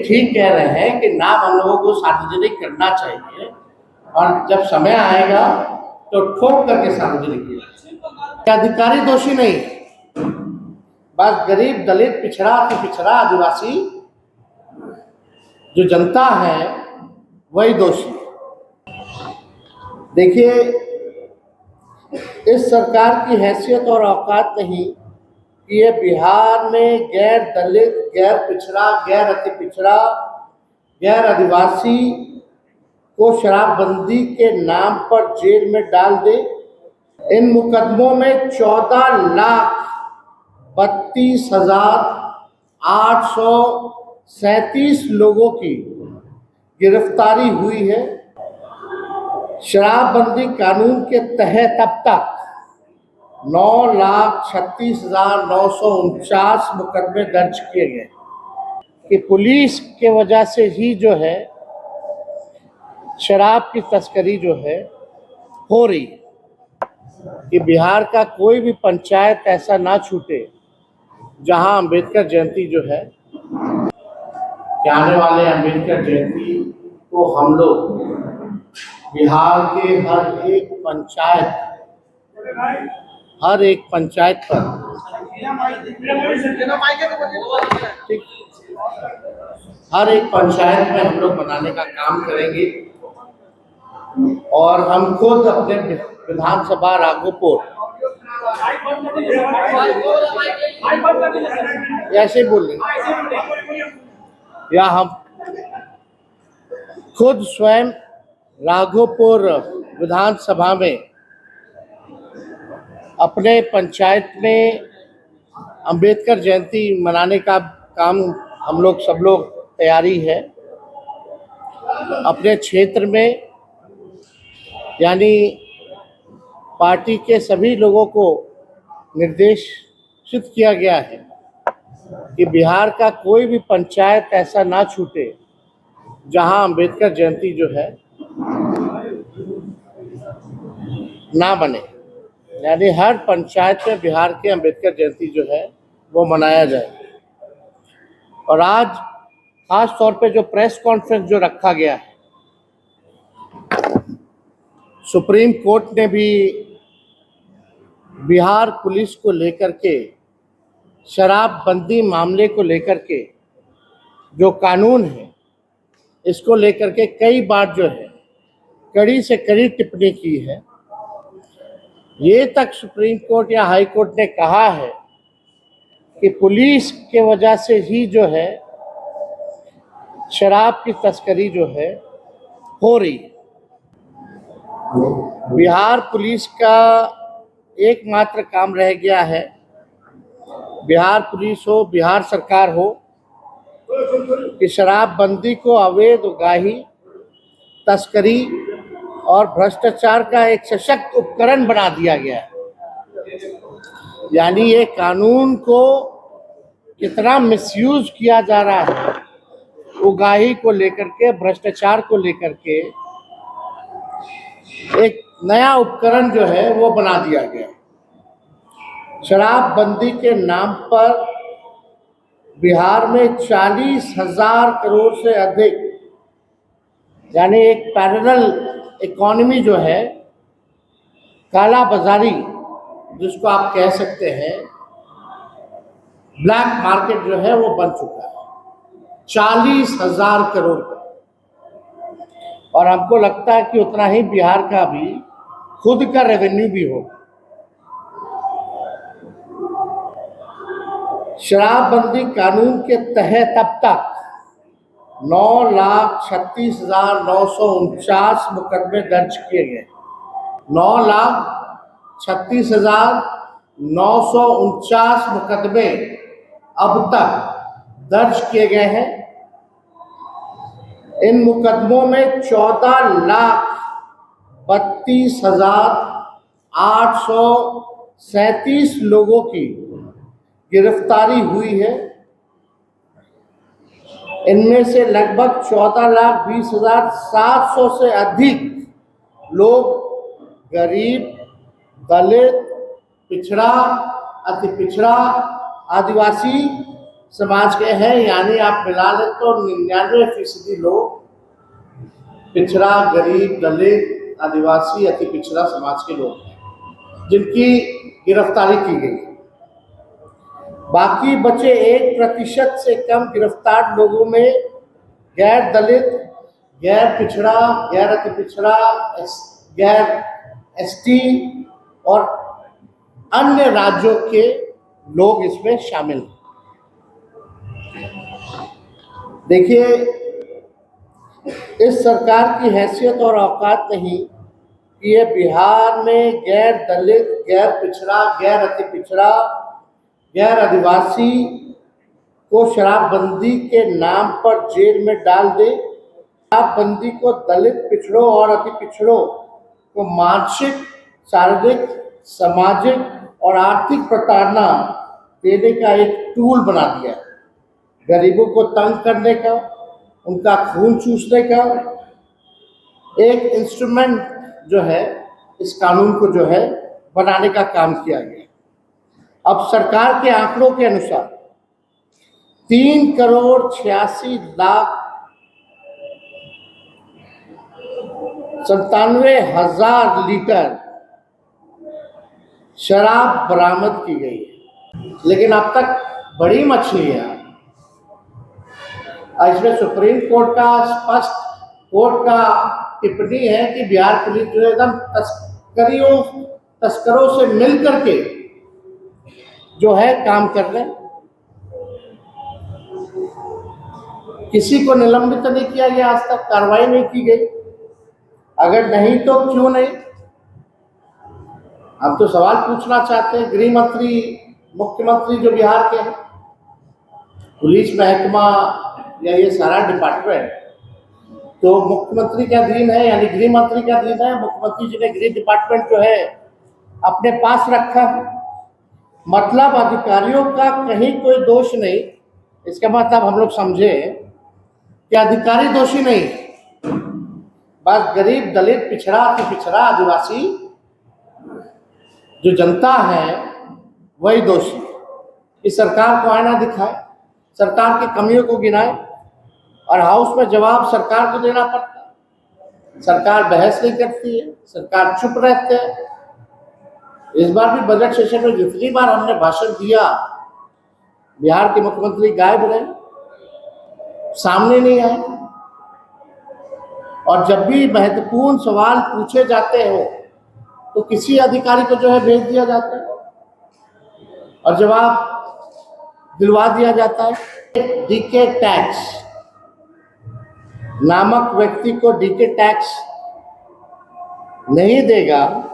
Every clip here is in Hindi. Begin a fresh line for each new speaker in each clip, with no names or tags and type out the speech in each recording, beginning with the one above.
ठीक कह रहे हैं कि नाम हम लोगों को सार्वजनिक करना चाहिए और जब समय आएगा तो ठोक करके सार्वजनिक किया। अधिकारी दोषी नहीं, बस गरीब, दलित, पिछड़ा, अति पिछड़ा, आदिवासी जो जनता है वही दोषी है। देखिए, इस सरकार की हैसियत और औकात नहीं कि ये बिहार में गैर दलित, गैर पिछड़ा, गैर अति पिछड़ा, गैर आदिवासी को शराबबंदी के नाम पर जेल में डाल दे। इन मुकदमों में 14,32,837 लोगों की गिरफ्तारी हुई है। शराबबंदी कानून के तहत अब तक 9,36,949 मुकदमे दर्ज किए गए कि पुलिस के वजह से ही जो है शराब की तस्करी जो है हो रही है, कि बिहार का कोई भी पंचायत ऐसा ना छूटे जहां अंबेडकर जयंती जो है, कि आने वाले अंबेडकर जयंती को हम लोग बिहार के हर एक पंचायत पर ठीक, हर एक पंचायत में हम लोग बनाने का काम करेंगे। और हम खुद अपने विधानसभा राघोपुर, ऐसे बोल रहे, या हम खुद स्वयं राघोपुर विधानसभा में अपने पंचायत में अंबेडकर जयंती मनाने का काम हम लोग सब लोग तैयारी है। अपने क्षेत्र में यानी पार्टी के सभी लोगों को निर्देशित किया गया है कि बिहार का कोई भी पंचायत ऐसा ना छूटे जहां अंबेडकर जयंती जो है ना बने, यानी हर पंचायत में बिहार के अंबेडकर जयंती जो है वो मनाया जाए। और आज खास तौर पे जो प्रेस कॉन्फ्रेंस जो रखा गया है, सुप्रीम कोर्ट ने भी बिहार पुलिस को लेकर के शराबबंदी मामले को लेकर के जो कानून है इसको लेकर के कई बार जो है कड़ी से कड़ी टिप्पणी की है। ये तक सुप्रीम कोर्ट या हाई कोर्ट ने कहा है कि पुलिस के वजह से ही जो है शराब की तस्करी जो है हो रही है। बिहार पुलिस का एकमात्र काम रह गया है, बिहार पुलिस हो, बिहार सरकार हो, कि शराबबंदी को अवैध उगाही, तस्करी और भ्रष्टाचार का एक सशक्त उपकरण बना दिया गया है। यानी ये कानून को कितना मिसयूज किया जा रहा है, उगाही को लेकर के, भ्रष्टाचार को लेकर के एक नया उपकरण जो है वो बना दिया गया। शराबबंदी के नाम पर बिहार में 40,000 करोड़ से अधिक, यानी एक पैरेलल इकोनॉमी जो है, काला बाजारी जिसको आप कह सकते हैं, ब्लैक मार्केट जो है वो बन चुका है 40,000 करोड़ का। और हमको लगता है कि उतना ही बिहार का भी खुद का रेवेन्यू भी होगा। शराबबंदी कानून के तहत अब तक 9,36,949 मुकदमे दर्ज किए गए। 9,36,949 मुकदमे अब तक दर्ज किए गए हैं। इन मुकदमों में 14,32,837 लोगों की गिरफ्तारी हुई है। इनमें से लगभग 14,20,700 से अधिक लोग गरीब, दलित, पिछड़ा, अति पिछड़ा, आदिवासी समाज के हैं, यानी आप मिला लें तो 99% लोग पिछड़ा, गरीब, दलित, आदिवासी, अति पिछड़ा समाज के लोग हैं जिनकी गिरफ्तारी की गई। बाकी बचे 1% से कम गिरफ्तार लोगों में गैर दलित, गैर पिछड़ा, गैर अति पिछड़ा, गैर एसटी और अन्य राज्यों के लोग इसमें शामिल हैं। देखिए, इस सरकार की हैसियत और औकात नहीं कि ये बिहार में गैर दलित, गैर पिछड़ा, गैर अति पिछड़ा, गैर आदिवासी को शराबबंदी के नाम पर जेल में डाल दे। शराबबंदी को दलित, पिछड़ों और अति पिछड़ों को मानसिक, शारीरिक, सामाजिक और आर्थिक प्रताड़ना देने का एक टूल बना दिया। गरीबों को तंग करने का, उनका खून चूसने का एक इंस्ट्रूमेंट जो है इस कानून को जो है बनाने का काम किया गया। अब सरकार के आंकड़ों के अनुसार 3,86,97,000 लीटर शराब बरामद की गई है, लेकिन अब तक बड़ी मछलियां, इसमें सुप्रीम कोर्ट का स्पष्ट टिप्पणी है कि बिहार पुलिस जो एकदम तस्करों से मिल करके जो है काम कर रहे हैं। किसी को निलंबित नहीं किया गया, आज तक कार्रवाई नहीं की गई। अगर नहीं तो क्यों नहीं? हम तो सवाल पूछना चाहते हैं। गृह मंत्री, मुख्यमंत्री जो बिहार के हैं, पुलिस महकमा या ये सारा डिपार्टमेंट तो मुख्यमंत्री के अधीन है, यानी गृह मंत्री के अधीन है। मुख्यमंत्री जी ने गृह डिपार्टमेंट जो है अपने पास रखा है। मतलब अधिकारियों का कहीं कोई दोष नहीं। इसका मतलब हम लोग समझे कि अधिकारी दोषी नहीं, बस गरीब, दलित, पिछड़ा, अति पिछड़ा, आदिवासी जो जनता है वही दोषी। इस सरकार को आईना दिखाए, सरकार की कमियों को गिनाए और हाउस में जवाब सरकार को देना पड़ता है। सरकार बहस नहीं करती है, सरकार चुप रहते है। इस बार भी बजट सेशन में जितनी बार हमने भाषण दिया, बिहार के मुख्यमंत्री गायब रहे, सामने नहीं आए। और जब भी महत्वपूर्ण सवाल पूछे जाते हो तो किसी अधिकारी को जो है भेज दिया जाता है और जवाब दिलवा दिया जाता है। डीके टैक्स नामक व्यक्ति को डीके टैक्स नहीं देगा,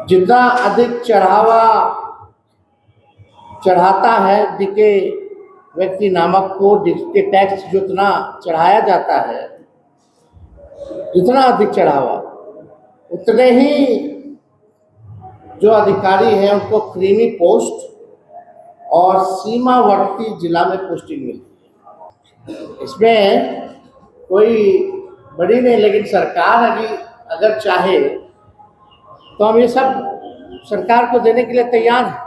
जितना अधिक चढ़ाता है डीके व्यक्ति नामक को, डीके टैक्स जितना चढ़ाया जाता है, जितना अधिक चढ़ावा, उतने ही जो अधिकारी हैं उनको क्रीमी पोस्ट और सीमावर्ती जिला में पोस्टिंग मिलती है। इसमें कोई बड़ी नहीं, लेकिन सरकार अगर चाहे तो हम ये सब सरकार को देने के लिए तैयार हैं।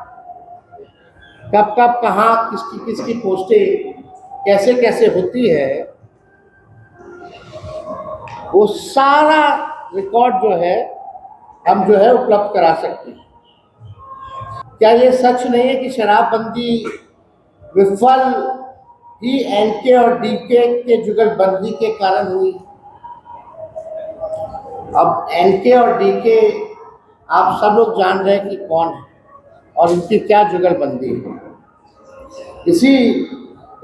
कब कब कहाँ किसकी पोस्टिंग कैसे कैसे होती है, वो सारा रिकॉर्ड जो है हम जो है उपलब्ध करा सकते हैं। क्या ये सच नहीं है कि शराबबंदी विफल ही एनके और डीके के जुगलबंदी के कारण हुई? अब एनके और डीके आप सब लोग जान रहे हैं कि कौन है और उनकी क्या जुगलबंदी है। इसी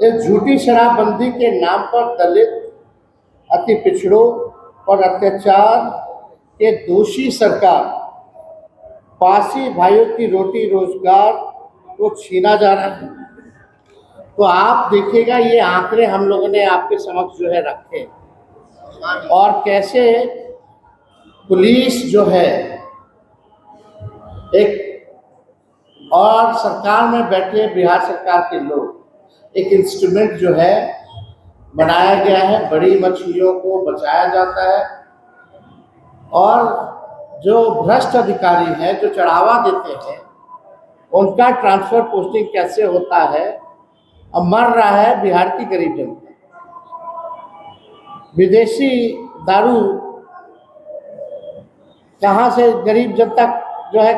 एक झूठी शराबबंदी के नाम पर दलित, अति पिछड़ों और अत्याचार के दोषी सरकार पासी भाइयों की रोटी रोजगार को छीना जा रहा है। तो आप देखिएगा, ये आंकड़े हम लोगों ने आपके समक्ष जो है रखे और कैसे पुलिस जो है एक और सरकार में बैठे बिहार सरकार के लोग एक इंस्ट्रूमेंट जो है बनाया गया है। बड़ी मछलियों को बचाया जाता है और जो भ्रष्ट अधिकारी हैं, जो चढ़ावा देते हैं, उनका ट्रांसफर पोस्टिंग कैसे होता है। अब मर रहा है बिहार की गरीब जनता। विदेशी दारू कहाँ से गरीब जनता जो है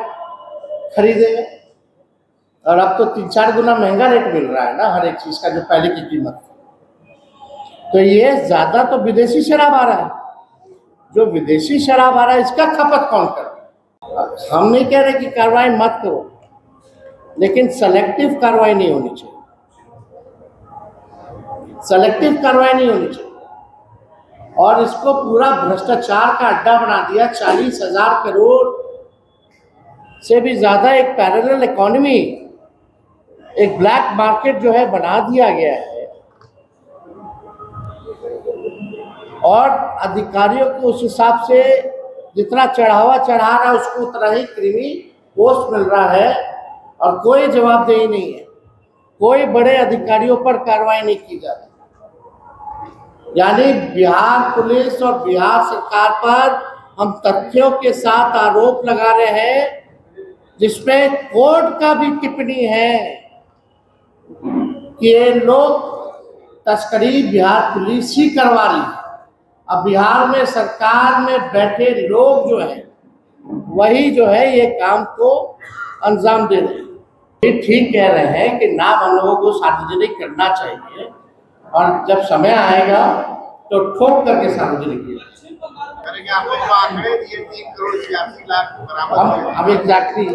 खरीदेगा। और अब तो 3-4 गुना महंगा रेट मिल रहा है ना हर एक चीज का, जो पहले की कीमत। तो ये ज्यादा तो विदेशी शराब आ रहा है। जो विदेशी शराब आ रहा है इसका खपत कौन कर रहा है। हम नहीं कह रहे कि कार्रवाई मत करो, लेकिन सेलेक्टिव कार्रवाई नहीं होनी चाहिए। सेलेक्टिव कार्रवाई नहीं होनी चाहिए। और इसको पूरा भ्रष्टाचार का अड्डा बना दिया। 40,000 करोड़ से भी ज्यादा एक पैरेलल इकोनॉमी, एक ब्लैक मार्केट जो है बना दिया गया है। और अधिकारियों को उस हिसाब से जितना चढ़ावा चढ़ा रहा है उसको उतना ही क्रिमी पोस्ट मिल रहा है। और कोई जवाबदेही नहीं है। कोई बड़े अधिकारियों पर कार्रवाई नहीं की जा रही। यानी बिहार पुलिस और बिहार सरकार पर हम तथ्यों के साथ आरोप लगा रहे हैं, जिसमें कोर्ट का भी टिप्पणी है कि ये लोग तस्करी बिहार पुलिस ही करवा रही है। अब बिहार में सरकार में बैठे लोग जो है वही जो है ये काम को अंजाम दे रहे हैं। ये ठीक कह रहे हैं कि नाम हम लोगों को सार्वजनिक करना चाहिए, और जब समय आएगा तो ठोक करके सार्वजनिक किया। हम एग्जैक्टली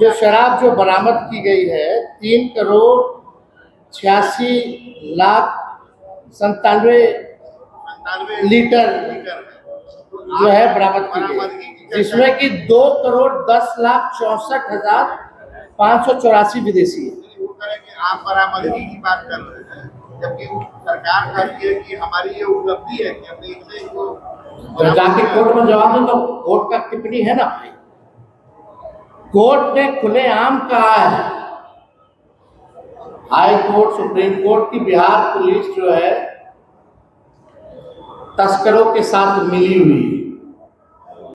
जो शराब जो बरामद की गई है 3,86,97,000 लीटर जो है बरामद की गई, जिसमें कि 2,10,64,584 विदेशी है।
आप बरामदगी की बात कर रहे हैं, जबकि सरकार कहती है कि हमारी ये उपलब्धि है कि हमने इसको
जाके कोर्ट में जवाब दो। तो कोर्ट का टिप्पणी है ना भाई। कोर्ट ने खुलेआम कहा है, हाई कोर्ट सुप्रीम कोर्ट की बिहार पुलिस जो है तस्करों के साथ मिली हुई है।